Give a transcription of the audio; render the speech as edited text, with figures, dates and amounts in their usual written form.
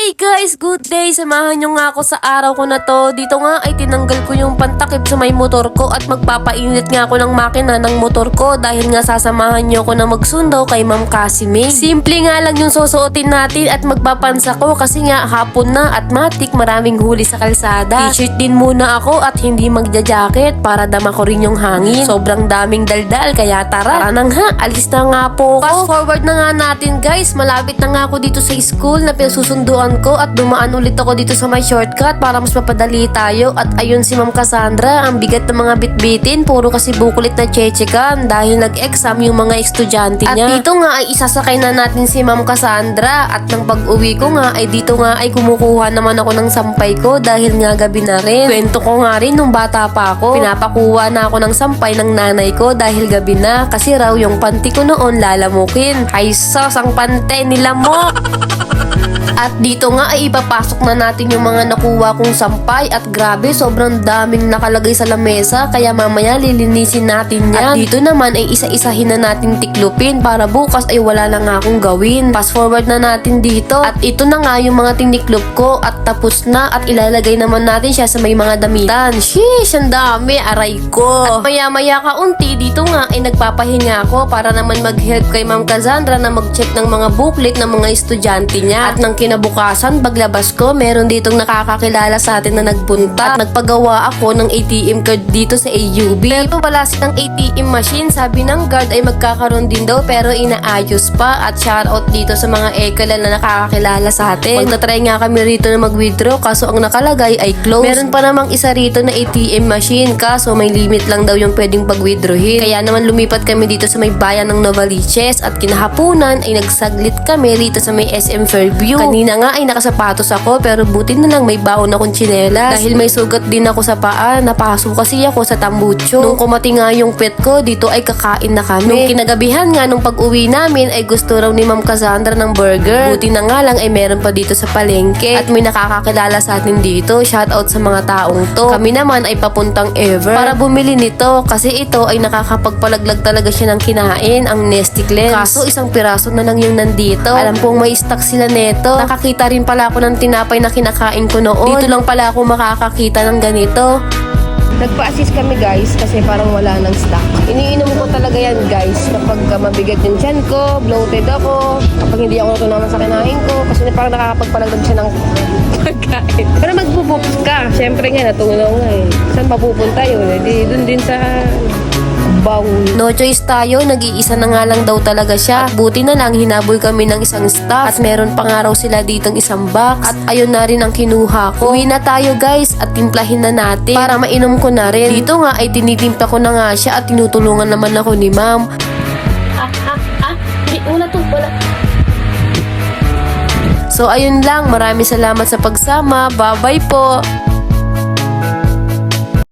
Hey guys, good day! Samahan nyo nga ako sa araw ko na to. Dito nga ay tinanggal ko yung pantakip sa may motor ko at magpapainit nga ako ng makina ng motor ko dahil nga sasamahan nyo ako na magsundo kay Ma'am Casimir. Simple nga lang yung susuotin natin at magpapansa ko kasi nga hapon na at matik maraming huli sa kalsada. T-shirt din muna ako at hindi magja-jacket para dama ko rin yung hangin. Sobrang daming daldal kaya tara nang ha, alis na nga po ako. Fast forward na nga natin guys, malapit na nga ako dito sa school na pinasusunduan ko at dumaan ulit ako dito sa may shortcut para mas mapadali tayo. At ayun si Ma'am Cassandra, ang bigat ng mga bitbitin, puro kasi bukulit na chechekan dahil nag-exam yung mga estudyante niya. At dito nga ay isasakay na natin si Ma'am Cassandra at nang pag-uwi ko nga ay dito nga ay kumukuha naman ako ng sampay ko dahil nga gabi na rin. Kwento ko nga rin nung bata pa ako, pinapakuha na ako ng sampay ng nanay ko dahil gabi na kasi raw yung panty ko noon lalamukin. Ay sos, ang pante nila mo! At dito nga ay ipapasok na natin yung mga nakuha kong sampay at grabe sobrang daming nakalagay sa lamesa kaya mamaya lilinisin natin yan. At dito naman ay isa-isahin na natin tiklupin para bukas ay wala na nga akong gawin. Fast forward na natin dito at ito na nga yung mga tiniklop ko at tapos na at ilalagay naman natin siya sa may mga damitan. Sheesh, ang dami, aray ko. At maya-maya kaunti dito nga ay nagpapahinga ako para naman mag-help kay Ma'am Cassandra na mag-check ng mga booklet ng mga estudyante niya. At nang kinabukasan, paglabas ko, meron ditong nakakakilala sa atin na nagpunta at nagpagawa ako ng ATM card dito sa AUB. Pero wala silang ATM machine, sabi ng guard ay magkakaroon din daw pero inaayos pa. At shoutout dito sa mga ekala na nakakakilala sa atin. Magtatry nga kami rito na mag-withdraw kaso ang nakalagay ay closed. Meron pa namang isa rito na ATM machine kaso may limit lang daw yung pwedeng pag-withdrawin. Kaya naman lumipat kami dito sa may bayan ng Novaliches at kinahapunan ay nagsaglit kami rito sa may SM Fairview. Kanina nga ay nakasapatos ako pero buti na lang may baon akong tsinelas dahil may sugat din ako sa paa. Napaso kasi ako sa tambucho. Nung kumati nga yung pet ko, dito ay kakain na kami. Nung kinagabihan nga nung pag-uwi namin ay gusto raw ni Ma'am Cassandra ng burger. Buti na nga lang ay meron pa dito sa palengke at may nakakakilala sa atin dito. Shoutout sa mga taong to. Kami naman ay papuntang Ever para bumili nito kasi ito ay nakakapagpalaglag talaga siya ng kinain, ang Nesty Cleanse. Kaso isang piraso na lang yung nandito. Alam pong may stock sila neto. Nakakita rin pala ako ng tinapay na kinakain ko noon. Dito lang pala ako makakakita ng ganito. Nagpa-assist kami guys kasi parang wala ng stock. Iniinom ko talaga yan guys kapag mabigat yung tiyan ko, bloated ako, kapag hindi ako natunaman sa kinain ko kasi parang nakakapagpalagdag siya ng pagkain. Pero magpupups ka. Siyempre nga, natungulaw nga eh. Saan mapupunta yun? Di dun din sa bowl. No choice tayo, nag-iisa na nga lang daw talaga siya. At buti na lang hinabol kami ng isang staff at meron pa nga raw sila ditong isang box at ayun na rin ang kinuha ko. Uwi na tayo guys at timplahin na natin para mainom ko na rin. Dito nga ay tinitimpla ko na nga siya at tinutulungan naman ako ni Ma'am. Wala to, wala. So ayun lang, maraming salamat sa pagsama. Bye bye po.